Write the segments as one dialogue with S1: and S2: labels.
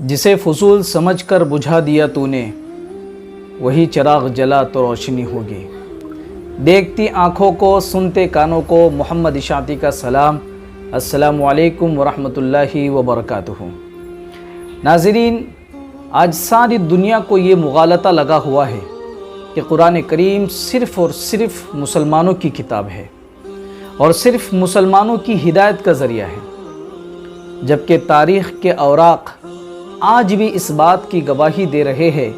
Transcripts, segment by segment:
S1: जिसे फजूल समझ कर बुझा दिया तूने, वही चिराग जला तो रोशनी होगी। देखती आँखों को, सुनते कानों को, मोहम्मद इशाती का सलाम। अस्सलामु अलैकुम वरहमतुल्लाहि वबरकातुहू। नाज़रीन, आज सारी दुनिया को ये मुगालता लगा हुआ है कि कुरान करीम सिर्फ़ और सिर्फ मुसलमानों की किताब है और सिर्फ मुसलमानों की हिदायत का ज़रिया है, जबकि तारीख़ के औराक़ आज भी इस बात की गवाही दे रहे हैं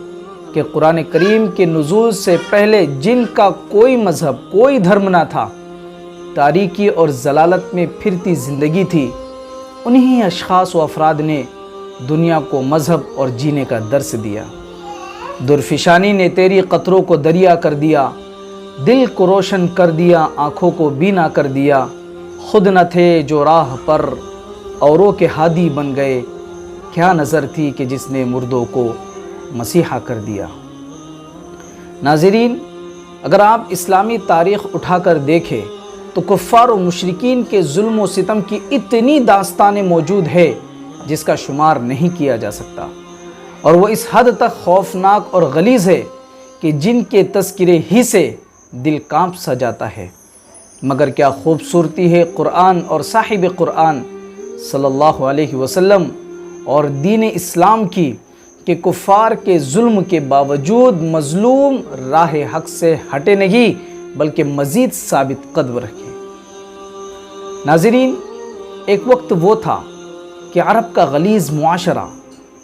S1: कि कुरान करीम के नुज़ूल से पहले जिनका कोई मज़हब, कोई धर्म ना था, तारीकी और ज़लालत में फिरती ज़िंदगी थी, उन्हीं अशख़ास व अफराद ने दुनिया को मज़हब और जीने का दर्स दिया। दुर्फिशानी ने तेरी क़तरों को दरिया कर दिया, दिल को रोशन कर दिया, आँखों को बीना कर दिया। खुद न थे जो राह पर औरों के हादी बन गए, क्या नज़र थी कि जिसने मुर्दों को मसीहा कर दिया। नाज़रीन, अगर आप इस्लामी तारीख़ उठाकर देखें तो कुफ़ार व मुशरिकीन के जुल्म व सितम की इतनी दास्तानें मौजूद है जिसका शुमार नहीं किया जा सकता, और वो इस हद तक खौफनाक और गलीज़ है कि जिनके तज़किरे ही से दिल कांप सा जाता है। मगर क्या खूबसूरती है कुरान और साहिब कुरान सल्लल्लाहु अलैहि वसल्लम और दीन इस्लाम की कि कुफ़ार के जुल्म के बावजूद मज़लूम राह हक़ से हटे नहीं, बल्कि मज़ीद साबित कदम रखे। नाज़रीन, एक वक्त वो था कि अरब का गलीज़ मुआशरा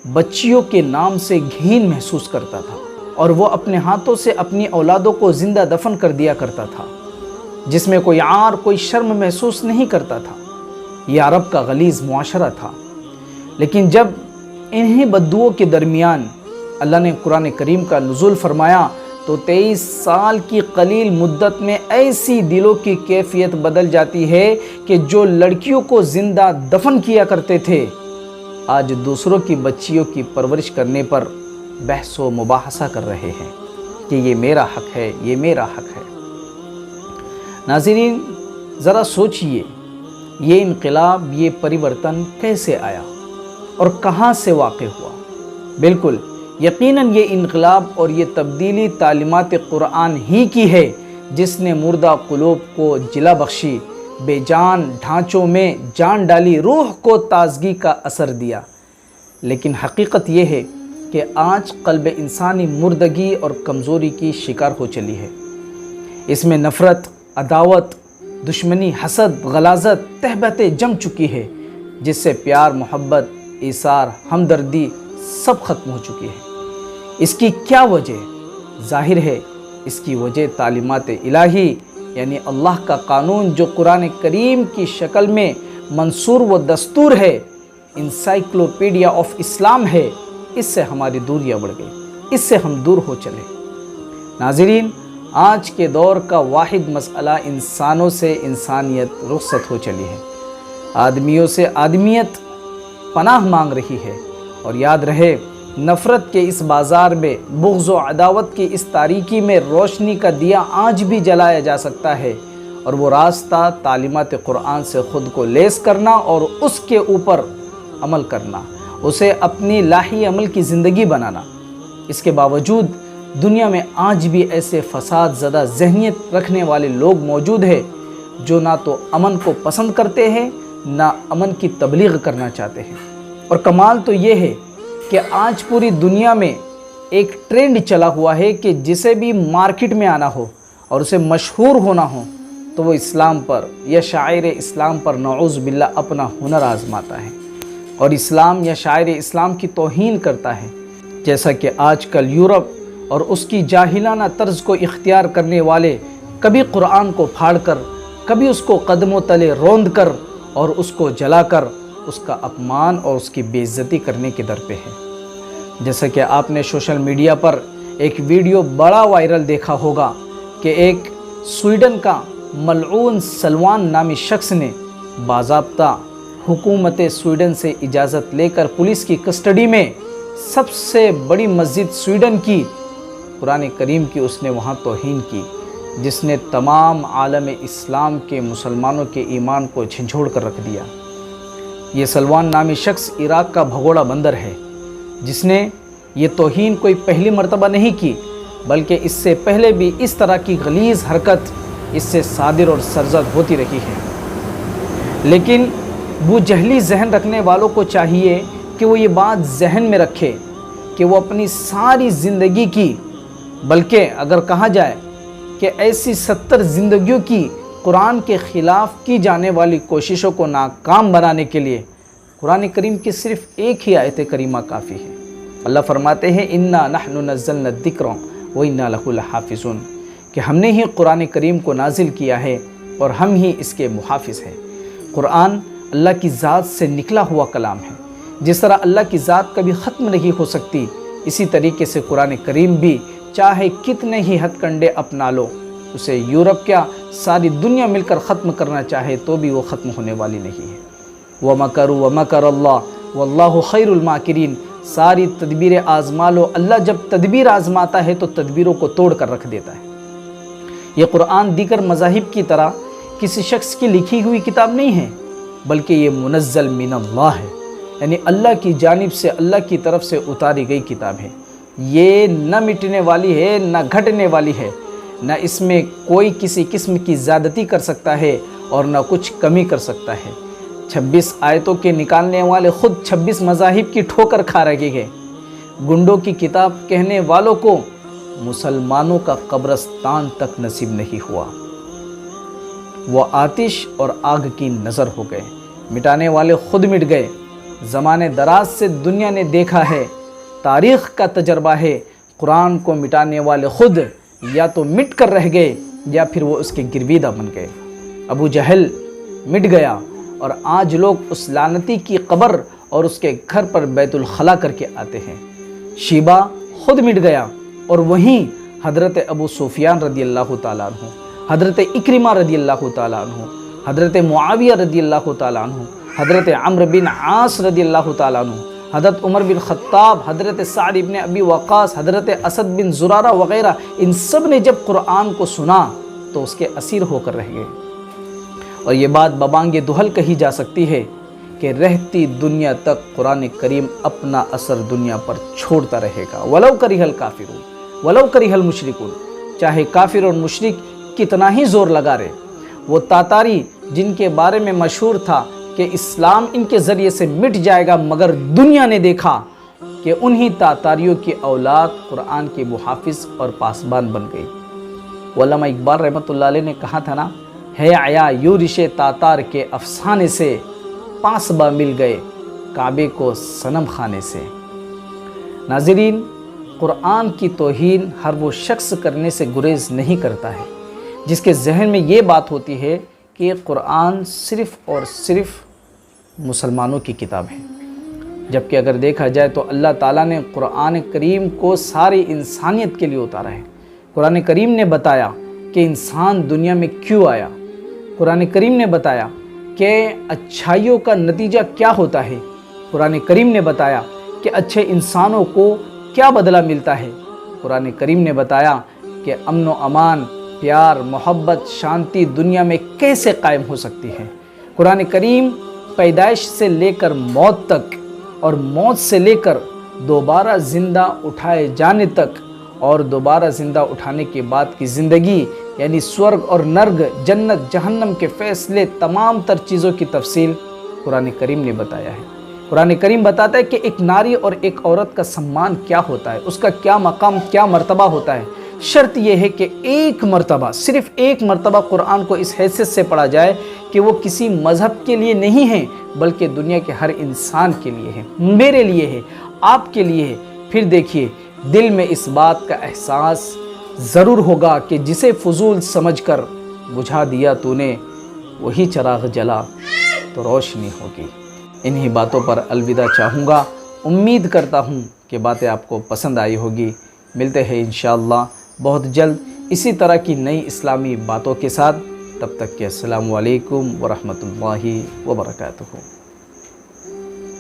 S1: बच्चियों के नाम से घिन महसूस करता था और वो अपने हाथों से अपनी औलादों को ज़िंदा दफन कर दिया करता था, जिसमें कोई आर, कोई शर्म महसूस नहीं करता था। यह अरब का गलीज़ मुआशरा था। लेकिन जब इन्हीं बद्दुओं के दरमियान अल्लाह ने कुरान करीम का नुज़ूल फरमाया तो 23 साल की कलील मुद्दत में ऐसी दिलों की कैफियत बदल जाती है कि जो लड़कियों को ज़िंदा दफन किया करते थे, आज दूसरों की बच्चियों की परवरिश करने पर बहस व मुबाहसा कर रहे हैं कि ये मेरा हक़ है, ये मेरा हक़ है। नाज़रीन, ज़रा सोचिए, ये इनक़िलाब, ये परिवर्तन कैसे आया और कहाँ से वाक़ हुआ। बिल्कुल यकीनन ये इनक़िलाब और ये तब्दीली तालीमात कुरान ही की है, जिसने मुर्दा क़ुलूब को जिला बख्शी, बेजान ढांचों में जान डाली, रूह को ताज़गी का असर दिया। लेकिन हकीकत ये है कि आज क़ल्ब इंसानी मुर्दगी और कमज़ोरी की शिकार हो चली है। इसमें नफ़रत, अदावत, दुश्मनी, हसद, गलाज़त, तहबतें जम चुकी है, जिससे प्यार, मोहब्बत, इसार, हमदर्दी सब ख़त्म हो चुकी है। इसकी क्या वजह? ज़ाहिर है इसकी वजह तालीमात इलाही यानी अल्लाह का कानून जो कुरान करीम की शक्ल में मंसूर व दस्तूर है, इंसाइक्लोपीडिया ऑफ इस्लाम है, इससे हमारी दूरियां बढ़ गई, इससे हम दूर हो चले। नाज़रीन, आज के दौर का वाहिद मसला इंसानों से इंसानियत रुखसत हो चली है, आदमियों से आदमियत पनाह मांग रही है। और याद रहे, नफ़रत के इस बाज़ार में, बुग़्ज़ व अदावत की इस तारीकी में रोशनी का दिया आज भी जलाया जा सकता है, और वो रास्ता तालीमात कुरान से ख़ुद को लेस करना और उसके ऊपर अमल करना, उसे अपनी लाही अमल की ज़िंदगी बनाना। इसके बावजूद दुनिया में आज भी ऐसे फ़साद ज़दा ज़हनियत रखने वाले लोग मौजूद हैं जो ना तो अमन को पसंद करते हैं, ना अमन की तबलीग करना चाहते हैं। और कमाल तो ये है कि आज पूरी दुनिया में एक ट्रेंड चला हुआ है कि जिसे भी मार्केट में आना हो और उसे मशहूर होना हो तो वो इस्लाम पर या शायर इस्लाम पर नऊज़ बिल्लाह अपना हुनर आज़माता है और इस्लाम या शायर इस्लाम की तौहीन करता है। जैसा कि आजकल यूरोप और उसकी जाहिलाना तर्ज को इख्तियार करने वाले कभी कुरान को फाड़ कर, कभी उसको कदमों तले रौंद कर और उसको जलाकर उसका अपमान और उसकी बेइज्जती करने के दर पे है। जैसा कि आपने सोशल मीडिया पर एक वीडियो बड़ा वायरल देखा होगा कि एक स्वीडन का मलऊन सलमान नामी शख्स ने बाज़ाब्ता हुकूमत स्वीडन से इजाज़त लेकर पुलिस की कस्टडी में सबसे बड़ी मस्जिद स्वीडन की कुरान करीम की उसने वहाँ तौहीन की, जिसने तमाम आलम इस्लाम के मुसलमानों के ईमान को झंझोड़ कर रख दिया। ये सलमान नामी शख्स इराक़ का भगोड़ा बंदर है। جس نے یہ توہین کوئی پہلی مرتبہ نہیں کی، بلکہ اس سے پہلے بھی اس طرح کی غلیظ حرکت اس سے صادر اور سرزد ہوتی رہی ہے۔ لیکن وہ جہلی ذہن رکھنے والوں کو چاہیے کہ وہ یہ بات ذہن میں رکھے کہ وہ اپنی ساری زندگی کی، بلکہ اگر کہا جائے کہ ایسی 70 زندگیوں کی قرآن کے خلاف کی جانے والی کوششوں کو ناکام بنانے کے لیے قرآن کریم کی صرف ایک ہی آیت کریمہ کافی ہے۔ اللہ فرماتے ہیں اِنَّا نَحْنُ نَزَّلْنَا الذِّكْرَ وَإِنَّا لَهُ لَحَافِظُونَ، کہ ہم نے ہی قرآن کریم کو نازل کیا ہے اور ہم ہی اس کے محافظ ہیں۔ قرآن اللہ کی ذات سے نکلا ہوا کلام ہے۔ جس طرح اللہ کی ذات کبھی ختم نہیں ہو سکتی، اسی طریقے سے قرآن کریم بھی چاہے کتنے ہی ہتھ کنڈے اپنا لو، اسے یورپ کیا ساری دنیا مل کر ختم کرنا چاہے تو بھی وہ ختم ہونے والی نہیں ہے۔ وَمَكَرُوا وَمَكَرَ اللَّهُ وَاللَّهُ خَيْرُ الْمَاكِرِينَ، ساری تدبیریں آزما لو، اللہ جب تدبیر آزماتا ہے تو تدبیروں کو توڑ کر رکھ دیتا ہے۔ یہ قرآن دیگر مذاہب کی طرح کسی شخص کی لکھی ہوئی کتاب نہیں ہے، بلکہ یہ منزل من اللہ ہے، یعنی اللہ کی جانب سے، اللہ کی طرف سے اتاری گئی کتاب ہے۔ یہ نہ مٹنے والی ہے نہ گھٹنے والی ہے، نہ اس میں کوئی کسی قسم کی زیادتی کر سکتا ہے اور نہ کچھ کمی کر سکتا ہے۔ 26 آیتوں کے نکالنے والے خود 26 مذاہب کی ٹھوکر کھا رہے گئے۔ گنڈوں کی کتاب کہنے والوں کو مسلمانوں کا قبرستان تک نصیب نہیں ہوا۔ وہ آتش اور آگ کی نظر ہو گئے، مٹانے والے خود مٹ گئے۔ زمانے دراز سے دنیا نے دیکھا ہے، تاریخ کا تجربہ ہے، قرآن کو مٹانے والے خود یا تو مٹ کر رہ گئے یا پھر وہ اس کے گرویدہ بن گئے۔ ابو جہل مٹ گیا اور آج لوگ اس لعنتی کی قبر اور اس کے گھر پر بیت الخلا کر کے آتے ہیں۔ شیبہ خود مٹ گیا اور وہیں حضرت ابو سفیان رضی اللہ تعالیٰ عنہ، حضرت اکرمہ رضی اللہ تعالیٰ عنہ، حضرت معاویہ رضی اللہ تعالیٰ عنہ، حضرت عمرو بن عاص رضی اللہ تعالیٰ عنہ، حضرت عمر بن خطاب، حضرت سعد بن ابی وقاص، حضرت اسد بن زرارہ وغیرہ، ان سب نے جب قرآن کو سنا تو اس کے اسیر ہو کر رہ گئے۔ اور یہ بات ببانگ دہل کہی جا سکتی ہے کہ رہتی دنیا تک قرآن کریم اپنا اثر دنیا پر چھوڑتا رہے گا، ولو کرہ الکافرون ولو کرہ المشرکون، چاہے کافر اور مشرک کتنا ہی زور لگا رہے۔ وہ تاتاری جن کے بارے میں مشہور تھا کہ اسلام ان کے ذریعے سے مٹ جائے گا، مگر دنیا نے دیکھا کہ انہی تاتاریوں کی اولاد قرآن کے محافظ اور پاسبان بن گئی۔ علامہ اقبال رحمۃ اللہ علیہ نے کہا تھا نا، ہے آیا یورش تاتار کے افسانے سے، پاسباں مل گئے کعبے کو صنم خانے سے۔ ناظرین، قرآن کی توہین ہر وہ شخص کرنے سے گریز نہیں کرتا ہے جس کے ذہن میں یہ بات ہوتی ہے کہ قرآن صرف اور صرف مسلمانوں کی کتاب ہے، جبکہ اگر دیکھا جائے تو اللہ تعالیٰ نے قرآن کریم کو ساری انسانیت کے لیے اتارا ہے۔ قرآن کریم نے بتایا کہ انسان دنیا میں کیوں آیا، قرآن کریم نے بتایا کہ اچھائیوں کا نتیجہ کیا ہوتا ہے، قرآن کریم نے بتایا کہ اچھے انسانوں کو کیا بدلہ ملتا ہے، قرآن کریم نے بتایا کہ امن و امان، پیار، محبت، شانتی دنیا میں کیسے قائم ہو سکتی ہے۔ قرآن کریم پیدائش سے لے کر موت تک اور موت سے لے کر دوبارہ زندہ اٹھائے جانے تک اور دوبارہ زندہ اٹھانے کے بعد کی زندگی، یعنی سورگ اور نرگ، جنت جہنم کے فیصلے، تمام تر چیزوں کی تفصیل قرآن کریم نے بتایا ہے۔ قرآن کریم بتاتا ہے کہ ایک ناری اور ایک عورت کا سمان کیا ہوتا ہے، اس کا کیا مقام، کیا مرتبہ ہوتا ہے۔ شرط یہ ہے کہ ایک مرتبہ، صرف ایک مرتبہ قرآن کو اس حیثیت سے پڑھا جائے کہ وہ کسی مذہب کے لیے نہیں ہے بلکہ دنیا کے ہر انسان کے لیے ہے، میرے لیے ہے، آپ کے لیے ہے۔ پھر دیکھیے دل میں اس بات کا احساس ضرور ہوگا کہ جسے فضول سمجھ کر بجھا دیا تو نے، وہی چراغ جلا تو روشنی ہوگی۔ انہی باتوں پر الوداع چاہوں گا، امید کرتا ہوں کہ باتیں آپ کو پسند آئی ہوگی۔ ملتے ہیں انشاءاللہ بہت جلد اسی طرح کی نئی اسلامی باتوں کے ساتھ، تب تک کہ السلام علیکم ورحمۃ اللہ وبرکاتہ۔